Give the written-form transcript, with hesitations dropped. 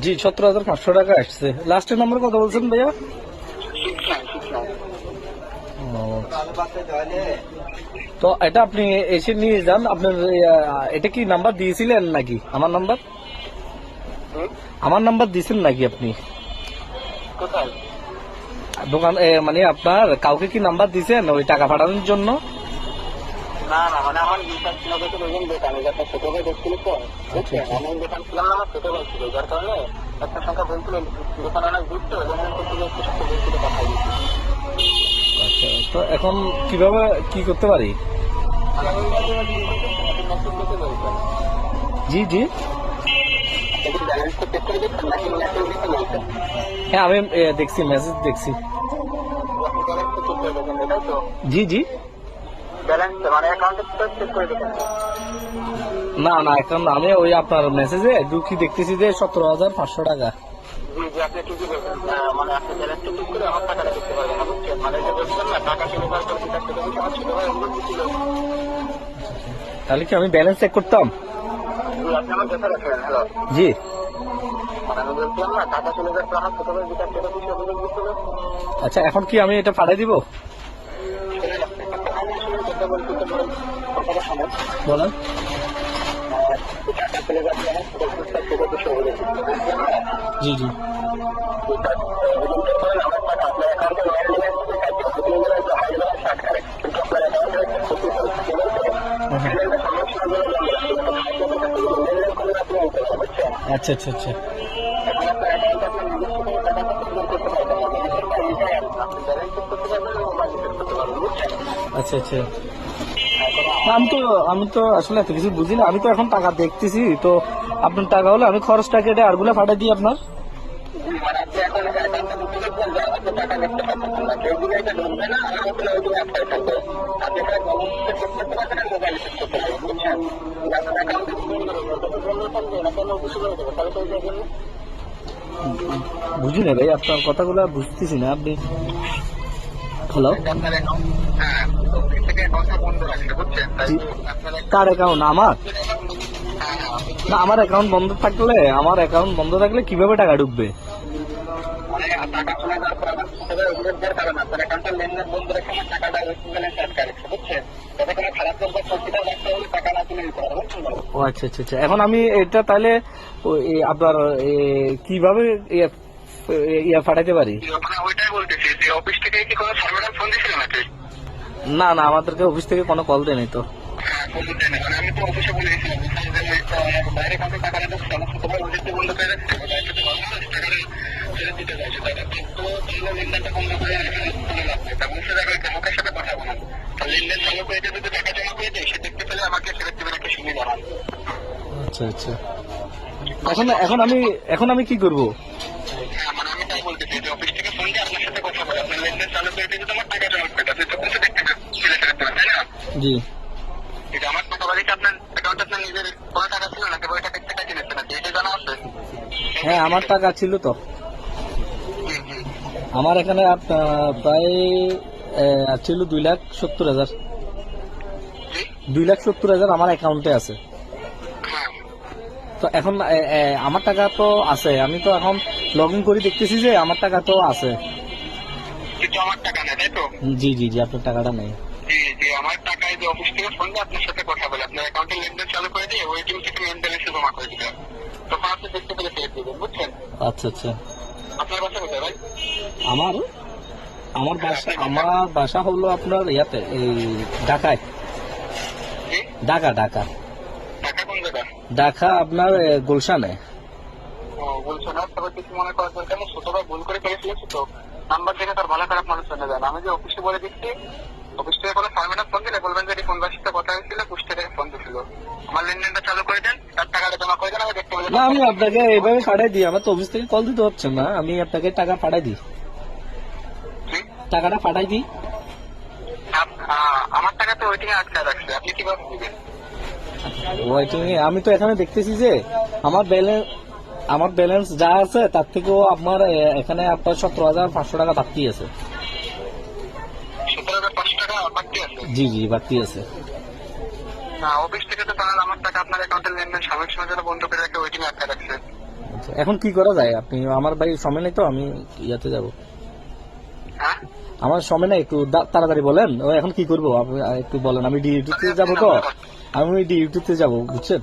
জি 17,500 টাকা আসছে। লাস্টের নাম্বার কত বলছেন ভাইয়া? তো এটা আপনি এসে নিয়ে যান। আপনার এটা কি নাম্বার দিয়েছিলেন নাকি? আমার নাম্বার দিয়েছেন নাকি আপনি দোকান মানে আপনার কাউকে কি নাম্বার দিয়েছেন ওই টাকা পাঠানোর জন্য? না না, মানে আমার বিশ্বাস ছিল যে ওই দোকানে যাতে ছোট ভাই দেখছিল তো, আমি দোকান ছিলাম না, আমার ছোট ভাই ছিল, যার কারণে একটা সংখ্যা বলছিল দোকান অনেক দূর তো, বলছিল কথা দিচ্ছি। আচ্ছা, তো এখন কিভাবে কি করতে পারি? জি জি, হ্যাঁ আমি দেখছি, মেসেজ দেখছি। জি জি, মানে অ্যাকাউন্টে চেক করে দেখেন। না না, এখন আমি ওই আপনার মেসেজে ঢুকি দেখতেছি যে 17,500 টাকা। জি জি, আপনি ঠিকই বলছেন, মানে আপনি ব্যালেন্সটা চেক করে আমার টাকাটা দেখতে পারবেন না, বুঝছেন? মানে এটা বলছেন না, টাকা চলে যাওয়ার পর বিকাশ থেকে আমার ছোট ভাই অনুরোধ ছিল। তাহলে কি আমি ব্যালেন্স চেক করতাম? আপনি আমার দেখা রাখেন। হ্যালো, জি, মানে আমি বলছিলাম না, টাকা চলে যাওয়ার পর আমার ছোট ভাই বিকাশ থেকে অনুরোধ ছিল। আচ্ছা, এখন কি আমি এটা পাঠিয়ে দিব? বলেন। জি জি, আচ্ছা আচ্ছা আচ্ছা আচ্ছা আচ্ছা। না, আমি তো আসলে এত কিছু বুঝি না। আমি তো এখন টাকা দেখতেছি তো। আপনার টাকা হলে আমি খরচটা কেটে আরগুলো পাঠিয়ে দিই আপনার। বুঝি না ভাই, আপনার কথাগুলো বুঝতেছি না। আপনি হ্যালো, জি, কার অ্যাকাউন্ট? আমার না, আমার অ্যাকাউন্ট বন্ধ থাকলে কিভাবে টাকা ঢুকবে? ও আচ্ছা আচ্ছা আচ্ছা। এখন আমি এটা তাহলে আপনার কিভাবে ইয়া পাঠাইতে পারি? ওইটাই বলতেছি যে অফিস থেকে কি কোনো সার্ভেলার ফোন দিছিল নাকি? না না, আমাদেরকে অফিস থেকে কোনো কল দেয়নি তো। আমি তো অফিসে বলে দিয়েছিলাম বাইরে কাউকে টাকা ঢুকছে, আমার ছোট ভাই ওদেরকে বন্ধ করে রাখছে, ফেরত দিতে চাইছে টাকা, তো লেনদেনটা বন্ধ করে চলে যাচ্ছে। তখন সে জায়গায় গ্রাহকের সাথে কথা বলেন, লেনদেন চালু করে দিয়ে যদি টাকা জমা করে দেয়, সে দেখতে পেলে আমাকে ফেরত দেবে নাকি শুনে জানান। আচ্ছা আচ্ছা। এখন আমি কি করব? মানে আমি তাই বলতেছি যে অফিস থেকে ফোন দিয়ে আপনার সাথে কথা বলে আপনার লেনদেন চালু করে দিয়ে তোমার টাকা জমা করে দেবে, তখন সে দেখতে পারেন, তাই না? জি, এটা আমার ছোট বাড়িতে আপনার অ্যাকাউন্টে আপনার নিজের কোনো টাকা ছিল নাকি ওই টাকা থেকে কিনেছে নাকি, এটা জানা আছে? হ্যাঁ আমার টাকা ছিল তো। জি জি আমার এখানে প্রায় ছিল 2,70,000। জি, 2,70,000 আমার অ্যাকাউন্টে আছে। হ্যাঁ। তো এখন আমার টাকা তো আছে। আমি তো এখন লগ ইন করে দেখতেছি যে আমার টাকা তো আছে। কিন্তু আমার টাকা নেই, তাই তো? জি জি জি, আপনার টাকাটা নেই। জি জি, আমার টাকায় যে অফিস থেকে ফোন দিয়ে আপনার সাথে কথা বলে আপনার অ্যাকাউন্টে লেনদেন চালু করে দিয়ে ওই টিম থেকে মেন ব্যালেন্সে জমা করে দিবে, তখন আপনি দেখতে পেলে ফেরত দিবেন, বুঝছেন? আচ্ছা আচ্ছা। আপনার বাসা কোথায় ভাই? আমার আমার বাসা হলো আপনার ইয়াতে, এই ঢাকায়। জি, ঢাকা ঢাকা টাকা কোন জায়গা? ঢাকা আপনার গুলশানে। ও, বলছো না, তবে কিছু মনে করার দরকার নেই, ছোট ভাই ভুল করে ফেলেছিল তো, নাম্বার দেখে তার ভালো খারাপ মানুষ শুনে যায় না। আমি যে অফিসে বলে দিচ্ছি, অফিস থেকে কোনো ফার্মেনার ফোন দিলে বলবেন যে কোন বাসিতে কথা হয়েছিল, অফিস থেকে ফোন দিয়েছিল, আমার লেনদেনটা চালু করে দেন, তার টাকাটা জমা করে দেন, আমি দেখতে পেলে। না, আমি আপনাকে এইভাবে পাঠাই দিই। আমার তো অফিস থেকে কল দিতে হচ্ছে না। আমি আপনাকে টাকা পাঠাই দিই, টাকাটা পাঠাই দিই। আমার টাকা তো ওইটিকে আটকে রাখছে, আপনি কিভাবে দিবেন? ওয়েটিং এ আমি তো এখানে দেখতেছি যে আমার ব্যালেন্স যা আছে তার থেকেও আপনার এখানে আপনার 17,500 টাকা বাকি আছে। 17,500 টাকা বাকি আছে? জি জি, বাকি আছে। না, অফিস থেকে তো তাহলে আমার টাকা আপনার অ্যাকাউন্টে লেনদেন সাময়িক সময় জন্য বন্ধ করে রেখে ওয়েটিং আটকে রাখছে। আচ্ছা, এখন কি করা যায়? আপনি আমার ভাই সময় নেই তো, আমি ইয়াতে যাব। হ্যাঁ, আমার সময় নেই, একটু তাড়াতাড়ি বলেন। ও এখন কি করবো আপনি একটু বলেন। আমি ডিউটিতে যাবো তো, আমি ডিউটিতে যাবো, বুঝছেন?